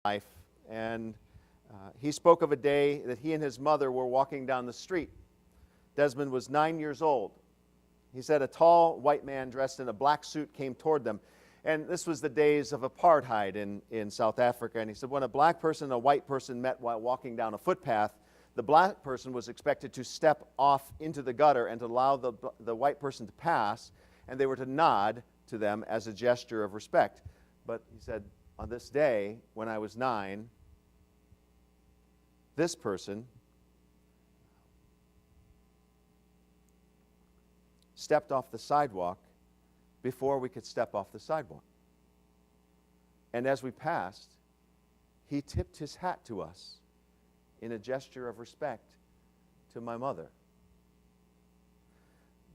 life, and he spoke of a day that he and his mother were walking down the street. Desmond was 9 years old. He said a tall white man dressed in a black suit came toward them. And this was the days of apartheid in South Africa. And he said when a black person and a white person met while walking down a footpath, the black person was expected to step off into the gutter and to allow the white person to pass, and they were to nod to them as a gesture of respect. But he said, on this day, when I was 9, this person stepped off the sidewalk before we could step off the sidewalk. And as we passed, he tipped his hat to us in a gesture of respect to my mother.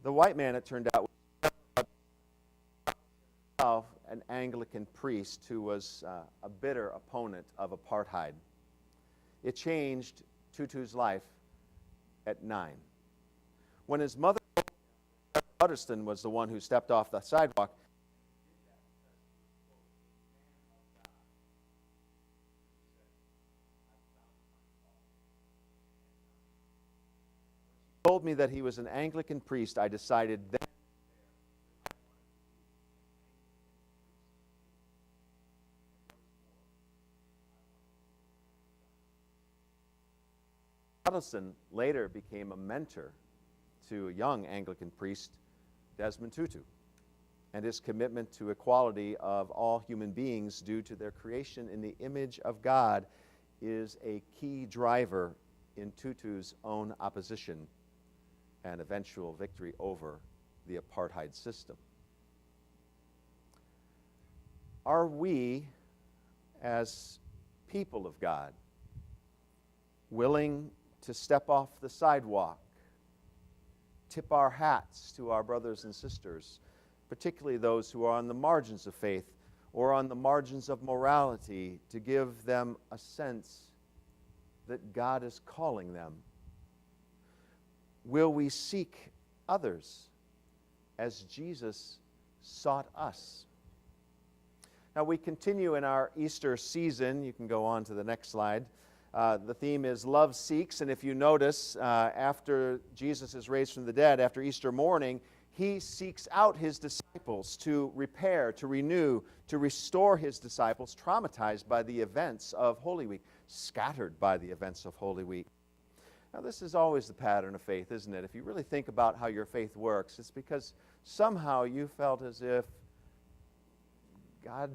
The white man, it turned out, was an Anglican priest who was a bitter opponent of apartheid. It changed Tutu's life at 9. When his mother, Utterston, was the one who stepped off the sidewalk, told me that he was an Anglican priest, I decided then Utterston later became a mentor to a young Anglican priest, Desmond Tutu, and his commitment to equality of all human beings due to their creation in the image of God is a key driver in Tutu's own opposition and eventual victory over the apartheid system. Are we, as people of God, willing to step off the sidewalk, tip our hats to our brothers and sisters, particularly those who are on the margins of faith or on the margins of morality, to give them a sense that God is calling them? Will we seek others as Jesus sought us? Now, we continue in our Easter season. You can go on to the next slide. The theme is Love Seeks, and if you notice, after Jesus is raised from the dead, after Easter morning, he seeks out his disciples to repair, to renew, to restore his disciples traumatized by the events of Holy Week, scattered by the events of Holy Week. Now, this is always the pattern of faith, isn't it? If you really think about how your faith works, it's because somehow you felt as if God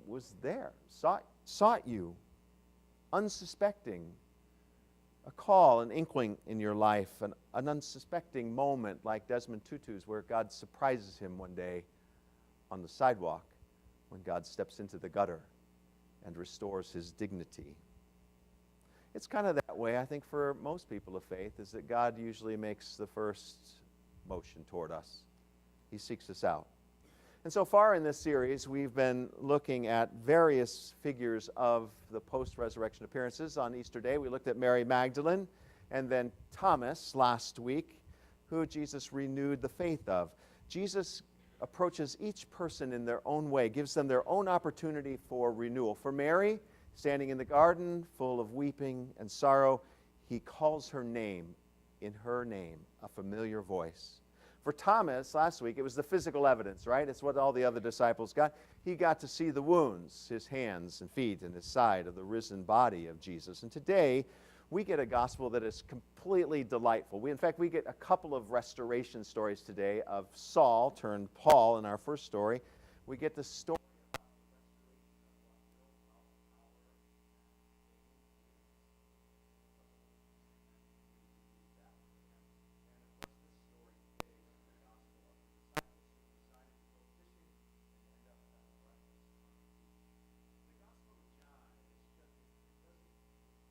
was there, sought you, unsuspecting, a call, an inkling in your life, an unsuspecting moment like Desmond Tutu's, where God surprises him one day on the sidewalk when God steps into the gutter and restores his dignity. It's kind of that way, I think, for most people of faith, is that God usually makes the first motion toward us. He seeks us out. And so far in this series, we've been looking at various figures of the post-resurrection appearances. On Easter Day, we looked at Mary Magdalene and then Thomas last week, who Jesus renewed the faith of. Jesus approaches each person in their own way, gives them their own opportunity for renewal. For Mary, standing in the garden, full of weeping and sorrow, he calls her name, in her name, a familiar voice. For Thomas, last week, it was the physical evidence, right? It's what all the other disciples got. He got to see the wounds, his hands and feet and his side of the risen body of Jesus. And today, we get a gospel that is completely delightful. In fact, we get a couple of restoration stories today of Saul turned Paul in our first story. We get the story.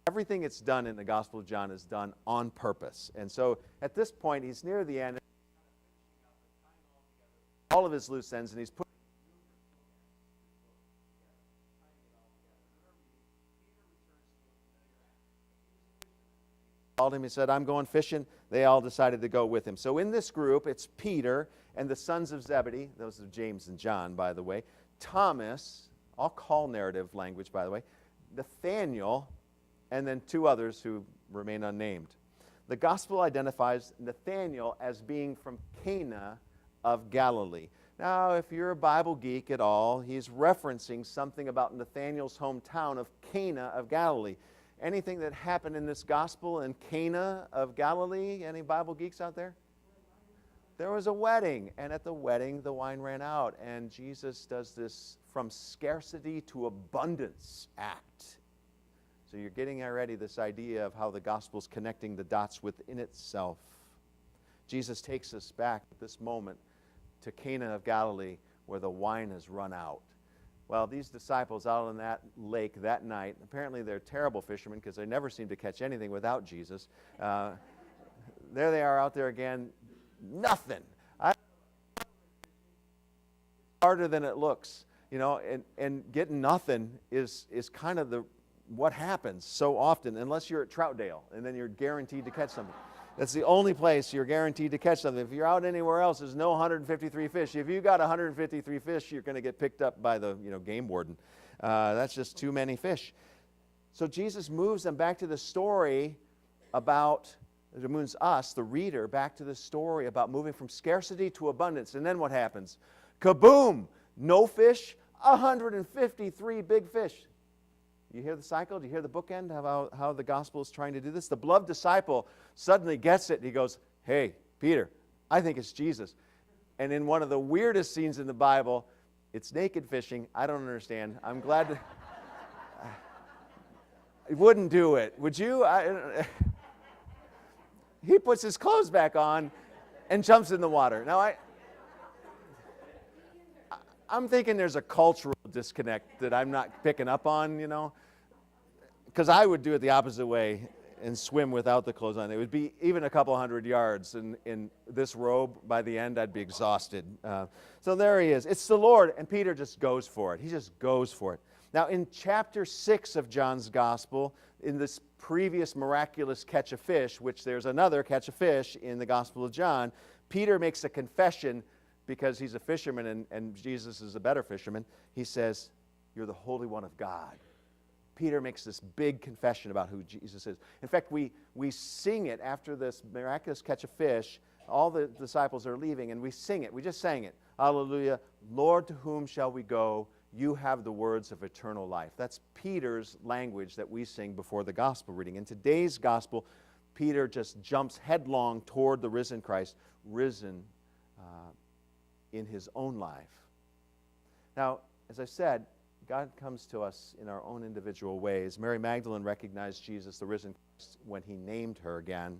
Everything it's done in the Gospel of John is done on purpose. And so at this point, he's near the end, all of his loose ends, and he's putting called him. He said, I'm going fishing. They all decided to go with him. So in this group, it's Peter and the sons of Zebedee. Those are James and John, by the way. Thomas, all call narrative language, by the way. Nathanael, and then two others who remain unnamed. The gospel identifies Nathanael as being from Cana of Galilee. Now, if you're a Bible geek at all, he's referencing something about Nathanael's hometown of Cana of Galilee. Anything that happened in this gospel in Cana of Galilee? Any Bible geeks out there? There was a wedding, and at the wedding, the wine ran out, and Jesus does this from scarcity to abundance act. So you're getting already this idea of how the gospel's connecting the dots within itself. Jesus takes us back at this moment to Cana of Galilee, where the wine has run out. Well, these disciples out on that lake that night, apparently they're terrible fishermen because they never seem to catch anything without Jesus. There they are out there again, nothing. Harder than it looks, you know, and getting nothing is kind of what happens so often, unless you're at Troutdale, and then you're guaranteed to catch something. That's the only place you're guaranteed to catch something. If you're out anywhere else, there's no 153 fish. If you got 153 fish, you're going to get picked up by the game warden. That's just too many fish. So Jesus moves them back to the story about, it moves us, the reader, back to the story about moving from scarcity to abundance. And then what happens? Kaboom! No fish, 153 big fish. You hear the cycle? Do you hear the bookend of how the gospel is trying to do this? The beloved disciple suddenly gets it. He goes, hey, Peter, I think it's Jesus. And in one of the weirdest scenes in the Bible, it's naked fishing. I don't understand. I'm glad to... I wouldn't do it. Would you? He puts his clothes back on and jumps in the water. Now, I'm thinking there's a cultural disconnect that I'm not picking up on, you know, because I would do it the opposite way and swim without the clothes on. It would be even a couple hundred yards in this robe. By the end, I'd be exhausted. So there he is. It's the Lord, and Peter just goes for it. He just goes for it. Now, in chapter 6 of John's Gospel, in this previous miraculous catch of fish, which there's another catch of fish in the Gospel of John, Peter makes a confession because he's a fisherman and Jesus is a better fisherman. He says, you're the Holy One of God. Peter makes this big confession about who Jesus is. In fact, we sing it after this miraculous catch of fish. All the disciples are leaving, and we sing it. We just sang it. Hallelujah. Lord, to whom shall we go? You have the words of eternal life. That's Peter's language that we sing before the gospel reading. In today's gospel, Peter just jumps headlong toward the risen Christ, risen in his own life. Now, as I said, God comes to us in our own individual ways. Mary Magdalene recognized Jesus, the risen Christ, when he named her again,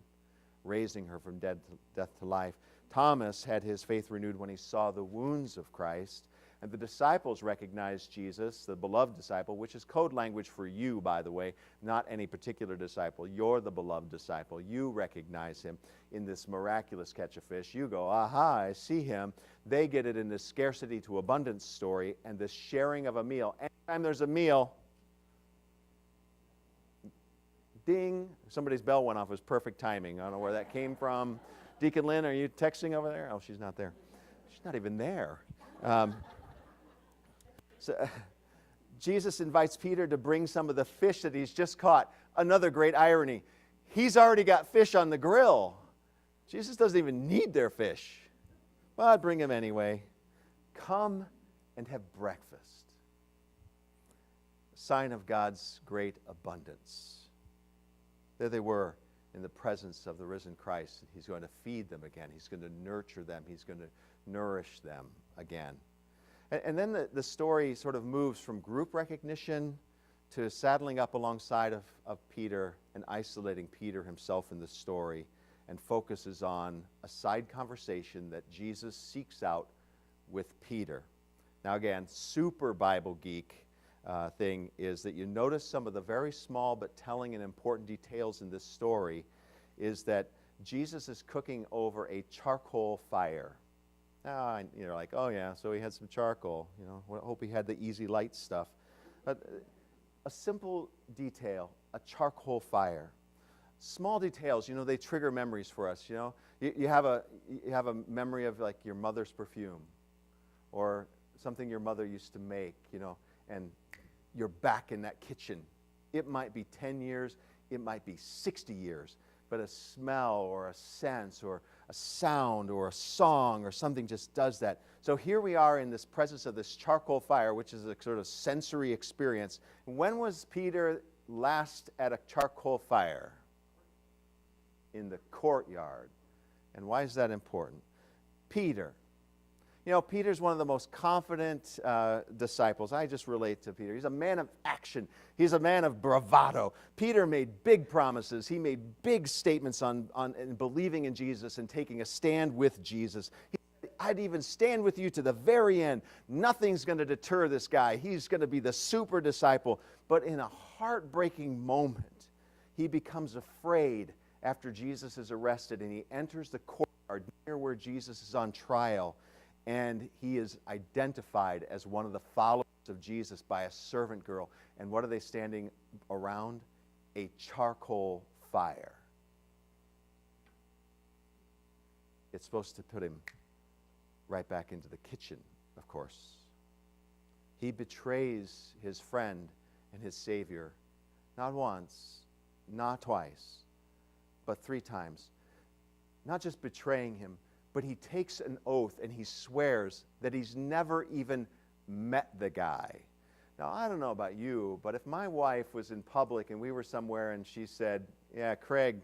raising her from death to life. Thomas had his faith renewed when he saw the wounds of Christ. And the disciples recognized Jesus, the beloved disciple, which is code language for you, by the way, not any particular disciple. You're the beloved disciple. You recognize him in this miraculous catch of fish. You go, aha, I see him. They get it in this scarcity to abundance story and this sharing of a meal. Anytime there's a meal, ding, somebody's bell went off. It was perfect timing. I don't know where that came from. Deacon Lynn, are you texting over there? Oh, she's not there. She's not even there. So, Jesus invites Peter to bring some of the fish that he's just caught. Another great irony. He's already got fish on the grill. Jesus doesn't even need their fish. Well, I'd bring him anyway. Come and have breakfast. A sign of God's great abundance. There they were in the presence of the risen Christ. He's going to feed them again. He's going to nurture them. He's going to nourish them again. And then the story sort of moves from group recognition to saddling up alongside of Peter and isolating Peter himself in the story, and focuses on a side conversation that Jesus seeks out with Peter. Now again, super Bible geek thing is that you notice some of the very small but telling and important details in this story is that Jesus is cooking over a charcoal fire. Now, you're like, oh yeah, so he had some charcoal. You know, I hope he had the easy light stuff. But a simple detail, a charcoal fire. Small details, you know, they trigger memories for us. You know, you have a memory of like your mother's perfume, or something your mother used to make. You know, and you're back in that kitchen It might be 10 years, it might be 60 years, but a smell or a sense or a sound or a song or something just does that. So here we are in this presence of this charcoal fire, which is a sort of sensory experience. When was Peter last at a charcoal fire? In the courtyard. And why is that important? Peter. You know, Peter's one of the most confident disciples. I just relate to Peter. He's a man of action. He's a man of bravado. Peter made big promises. He made big statements on believing in Jesus and taking a stand with Jesus. I'd even stand with you to the very end. Nothing's going to deter this guy. He's going to be the super disciple. But in a heartbreaking moment, he becomes afraid after Jesus is arrested, and he enters the courtyard near where Jesus is on trial. And he is identified as one of the followers of Jesus by a servant girl. And what are they standing around? A charcoal fire. It's supposed to put him right back into the kitchen, of course. He betrays his friend and his Savior, not once, not twice, but 3 times. Not just betraying him, but he takes an oath and he swears that he's never even met the guy. Now, I don't know about you, but if my wife was in public and we were somewhere and she said, yeah, Craig,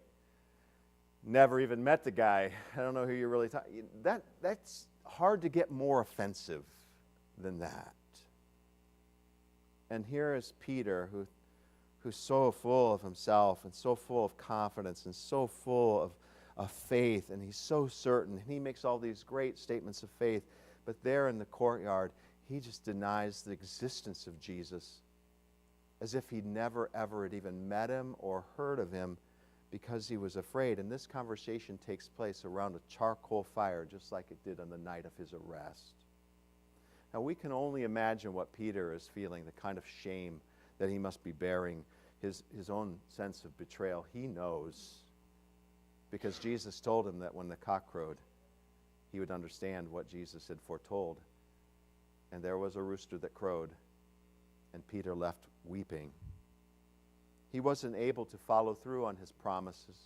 never even met the guy, I don't know who you're really talking, that's hard to get more offensive than that. And here is Peter, who's so full of himself and so full of confidence and so full of faith, and he's so certain, and he makes all these great statements of faith, but there in the courtyard, he just denies the existence of Jesus as if he never ever had even met him or heard of him because he was afraid. And this conversation takes place around a charcoal fire, just like it did on the night of his arrest. Now, we can only imagine what Peter is feeling, the kind of shame that he must be bearing, his own sense of betrayal. He knows, because Jesus told him that when the cock crowed, he would understand what Jesus had foretold. And there was a rooster that crowed, and Peter left weeping. He wasn't able to follow through on his promises.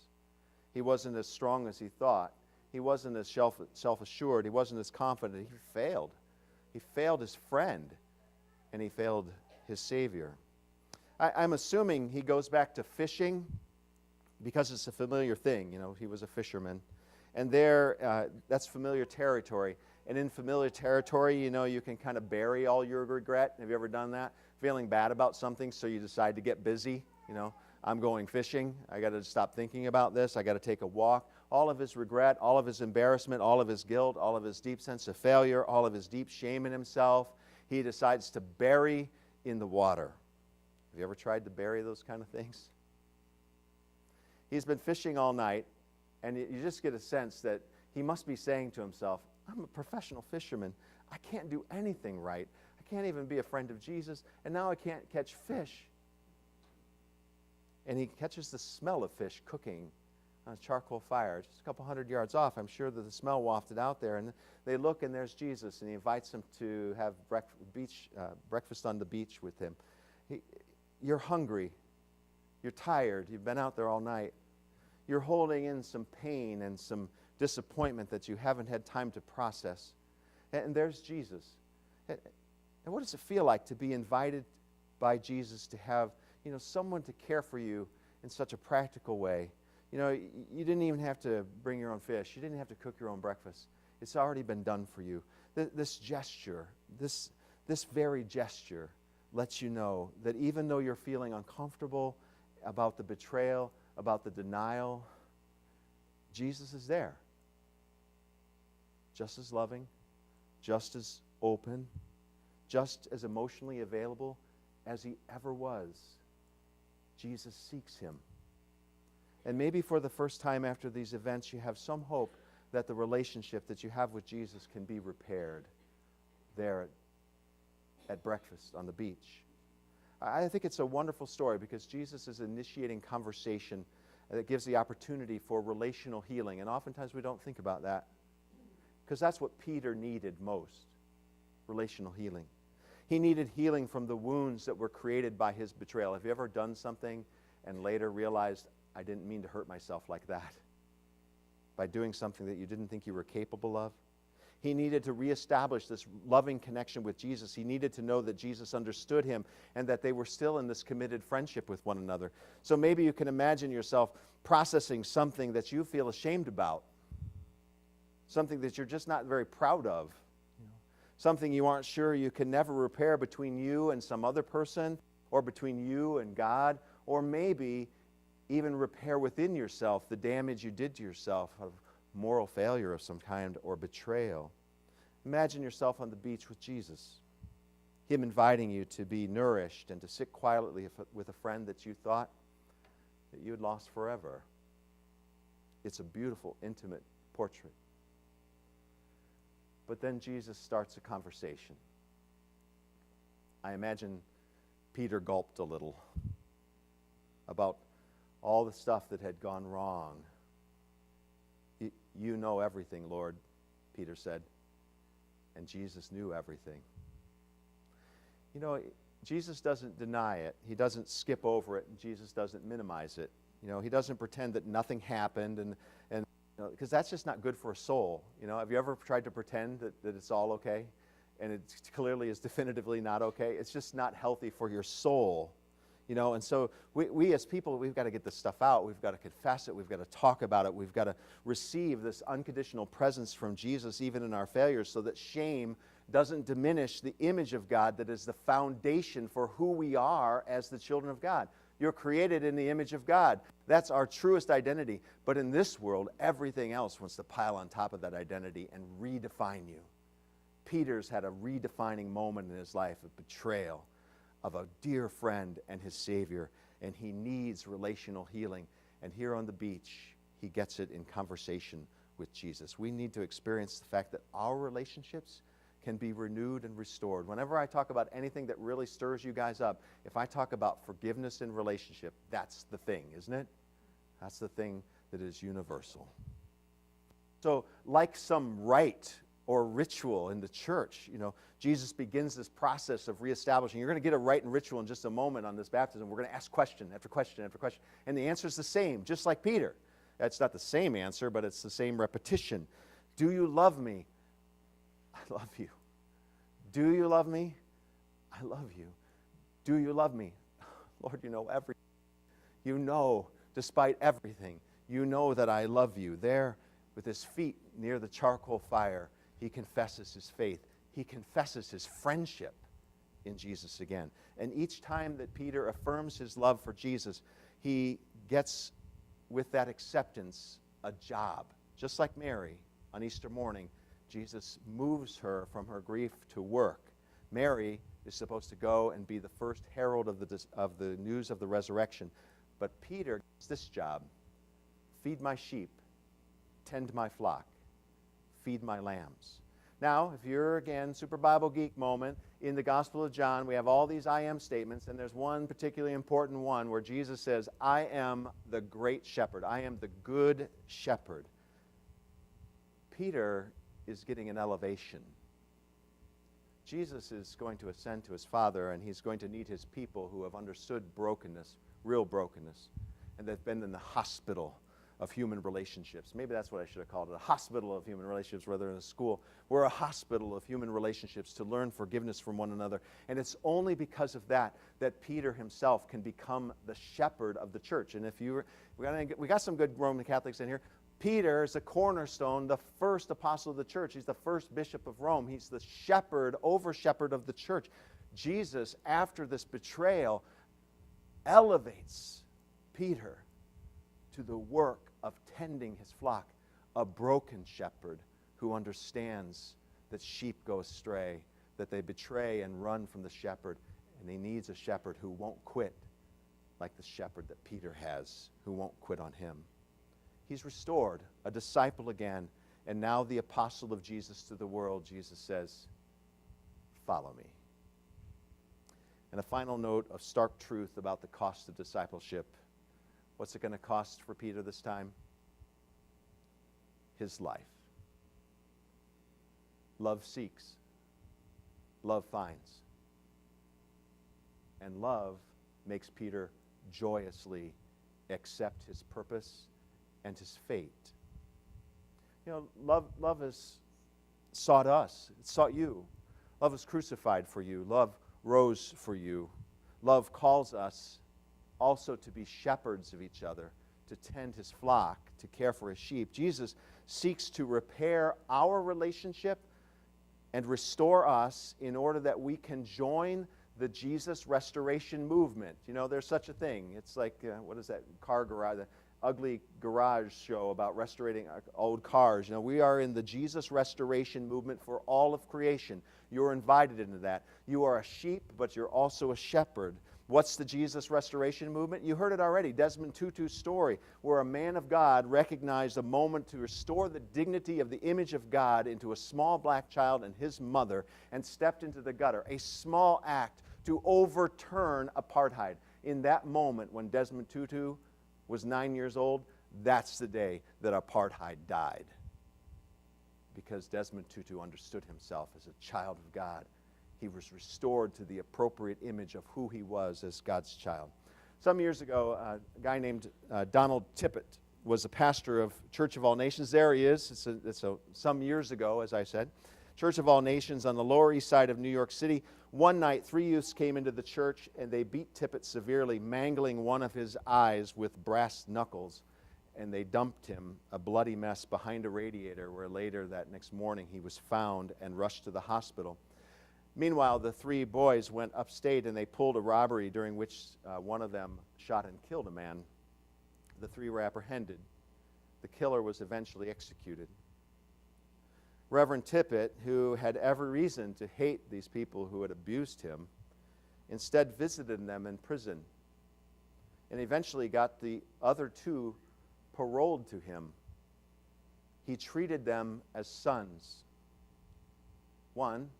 He wasn't as strong as he thought. He wasn't as self-assured. He wasn't as confident. He failed. He failed his friend, and he failed his Savior. I'm assuming he goes back to fishing, because it's a familiar thing. You know, he was a fisherman. And there, that's familiar territory. And in familiar territory, you know, you can kind of bury all your regret. Have you ever done that? Feeling bad about something, so you decide to get busy. You know, I'm going fishing. I got to stop thinking about this. I got to take a walk. All of his regret, all of his embarrassment, all of his guilt, all of his deep sense of failure, all of his deep shame in himself, he decides to bury in the water. Have you ever tried to bury those kind of things? He's been fishing all night, and you just get a sense that he must be saying to himself, I'm a professional fisherman. I can't do anything right. I can't even be a friend of Jesus, and now I can't catch fish. And he catches the smell of fish cooking on a charcoal fire, just a couple 100 yards off. I'm sure that the smell wafted out there, and they look, and there's Jesus, and he invites them to have breakfast on the beach with him. You're hungry. You're tired. You've been out there all night. You're holding in some pain and some disappointment that you haven't had time to process. And there's Jesus. And what does it feel like to be invited by Jesus to have, you know, someone to care for you in such a practical way? You know, you didn't even have to bring your own fish. You didn't have to cook your own breakfast. It's already been done for you. This gesture, this very gesture lets you know that even though you're feeling uncomfortable about the betrayal, about the denial, Jesus is there. Just as loving, just as open, just as emotionally available as he ever was. Jesus seeks him. And maybe for the first time after these events, you have some hope that the relationship that you have with Jesus can be repaired there at breakfast on the beach. I think it's a wonderful story because Jesus is initiating conversation that gives the opportunity for relational healing. And oftentimes we don't think about that because that's what Peter needed most, relational healing. He needed healing from the wounds that were created by his betrayal. Have you ever done something and later realized, I didn't mean to hurt myself like that? By doing something that you didn't think you were capable of? He needed to reestablish this loving connection with Jesus. He needed to know that Jesus understood him and that they were still in this committed friendship with one another. So maybe you can imagine yourself processing something that you feel ashamed about, something that you're just not very proud of, something you aren't sure you can never repair between you and some other person, or between you and God, or maybe even repair within yourself the damage you did to yourself of moral failure of some kind or betrayal. Imagine yourself on the beach with Jesus, him inviting you to be nourished and to sit quietly with a friend that you thought that you had lost forever. It's a beautiful, intimate portrait. But then Jesus starts a conversation. I imagine Peter gulped a little about all the stuff that had gone wrong. You know everything, Lord, Peter said. And Jesus knew everything. You know, Jesus doesn't deny it. He doesn't skip over it. And Jesus doesn't minimize it. You know, he doesn't pretend that nothing happened, and because that's just not good for a soul. You know, have you ever tried to pretend that it's all okay? And it clearly is definitively not okay. It's just not healthy for your soul. You know, and so we as people, we've got to get this stuff out. We've got to confess it. We've got to talk about it. We've got to receive this unconditional presence from Jesus even in our failures, so that shame doesn't diminish the image of God that is the foundation for who we are as the children of God. You're created in the image of God. That's our truest identity. But in this world, everything else wants to pile on top of that identity and redefine you. Peter's had a redefining moment in his life of betrayal of a dear friend and his Savior, and he needs relational healing. And here on the beach, he gets it in conversation with Jesus. We need to experience the fact that our relationships can be renewed and restored. Whenever I talk about anything that really stirs you guys up, if I talk about forgiveness in relationship, that's the thing, isn't it? That's the thing that is universal. So, like some rite or ritual in the church, you know, Jesus begins this process of reestablishing. You're going to get a rite and ritual in just a moment on this baptism. We're going to ask question after question after question. And the answer is the same, just like Peter. It's not the same answer, but it's the same repetition. Do you love me? I love you. Do you love me? I love you. Do you love me? Lord, you know everything. You know, despite everything, you know that I love you. There, with his feet near the charcoal fire, he confesses his faith. He confesses his friendship in Jesus again. And each time that Peter affirms his love for Jesus, he gets, with that acceptance, a job. Just like Mary on Easter morning, Jesus moves her from her grief to work. Mary is supposed to go and be the first herald of the news of the resurrection. But Peter gets this job: feed my sheep, tend my flock, feed my lambs. Now, if you're, again, super Bible geek moment, in the Gospel of John, we have all these I am statements, and there's one particularly important one where Jesus says, I am the great shepherd. I am the good shepherd. Peter is getting an elevation. Jesus is going to ascend to his Father, and he's going to need his people who have understood brokenness, real brokenness, and they've been in the hospital of human relationships. Maybe that's what I should have called it, a hospital of human relationships rather than a school. We're a hospital of human relationships to learn forgiveness from one another. And it's only because of that that Peter himself can become the shepherd of the church. And if you we got some good Roman Catholics in here. Peter is the cornerstone, the first apostle of the church. He's the first bishop of Rome. He's the shepherd, over-shepherd of the church. Jesus, after this betrayal, elevates Peter to the work of tending his flock, a broken shepherd who understands that sheep go astray, that they betray and run from the shepherd, and he needs a shepherd who won't quit like the shepherd that Peter has, who won't quit on him. He's restored, a disciple again, and now the apostle of Jesus to the world. Jesus says, follow me. And a final note of stark truth about the cost of discipleship. What's it going to cost for Peter this time? His life. Love seeks. Love finds. And love makes Peter joyously accept his purpose and his fate. You know, love has sought us. It sought you. Love was crucified for you. Love rose for you. Love calls us also to be shepherds of each other, to tend his flock, to care for his sheep. Jesus seeks to repair our relationship and restore us in order that we can join the Jesus restoration movement. You know, there's such a thing. It's like, what is that car garage, the ugly garage show about restorating old cars. You know, we are in the Jesus restoration movement for all of creation. You're invited into that. You are a sheep, but you're also a shepherd. What's the Jesus restoration movement? You heard it already, Desmond Tutu's story, where a man of God recognized a moment to restore the dignity of the image of God into a small black child and his mother and stepped into the gutter. A small act to overturn apartheid. In that moment when Desmond Tutu was 9 years old, that's the day that apartheid died. Because Desmond Tutu understood himself as a child of God. He was restored to the appropriate image of who he was as God's child. Some years ago, a guy named Donald Tippett was a pastor of Church of All Nations. There he is. It's some years ago, as I said. Church of All Nations on the Lower East Side of New York City. One night, 3 youths came into the church, and they beat Tippett severely, mangling one of his eyes with brass knuckles. And they dumped him, a bloody mess, behind a radiator, where later that next morning he was found and rushed to the hospital. Meanwhile, the three boys went upstate and they pulled a robbery during which one of them shot and killed a man. The three were apprehended. The killer was eventually executed. Reverend Tippett, who had every reason to hate these people who had abused him, instead visited them in prison and eventually got the other two paroled to him. He treated them as sons. One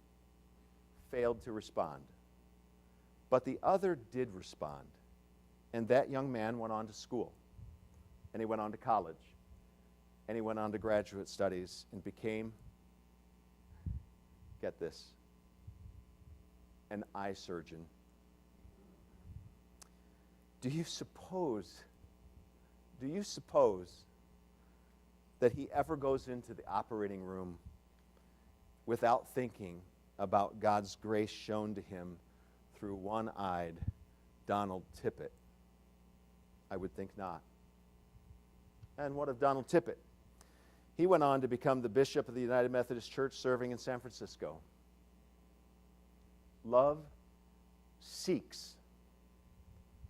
failed to respond, but the other did respond. And that young man went on to school, and he went on to college, and he went on to graduate studies and became, get this, an eye surgeon. Do you suppose that he ever goes into the operating room without thinking about God's grace shown to him through one-eyed Donald Tippett? I would think not. And what of Donald Tippett? He went on to become the bishop of the United Methodist Church, serving in San Francisco. Love seeks.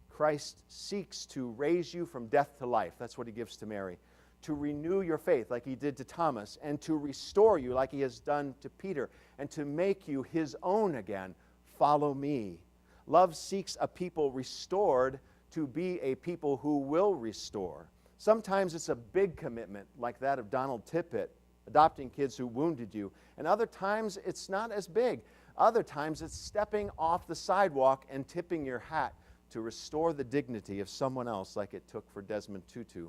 Christ seeks to raise you from death to life. That's what he gives to Mary. To renew your faith like he did to Thomas, and to restore you like he has done to Peter, and to make you his own again. Follow me. Love seeks a people restored to be a people who will restore. Sometimes it's a big commitment like that of Donald Tippett, adopting kids who wounded you. And other times it's not as big. Other times it's stepping off the sidewalk and tipping your hat to restore the dignity of someone else like it took for Desmond Tutu.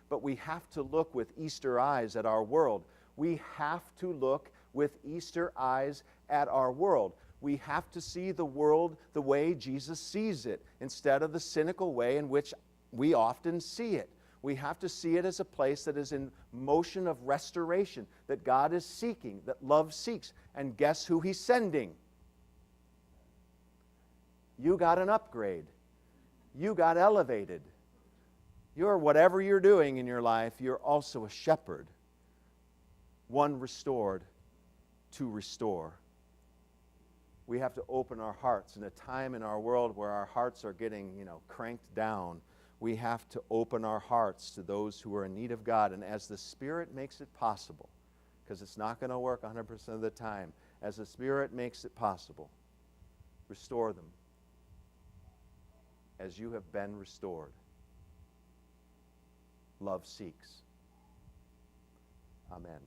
But we have to look with Easter eyes at our world. We have to look with Easter eyes at our world. We have to see the world the way Jesus sees it, instead of the cynical way in which we often see it. We have to see it as a place that is in motion of restoration, that God is seeking, that love seeks. And guess who he's sending? You got an upgrade. You got elevated. You're whatever you're doing in your life, you're also a shepherd. One restored to restore. We have to open our hearts in a time in our world where our hearts are getting, cranked down. We have to open our hearts to those who are in need of God. And as the Spirit makes it possible, because it's not going to work 100% of the time, as the Spirit makes it possible, restore them as you have been restored. Love seeks. Amen.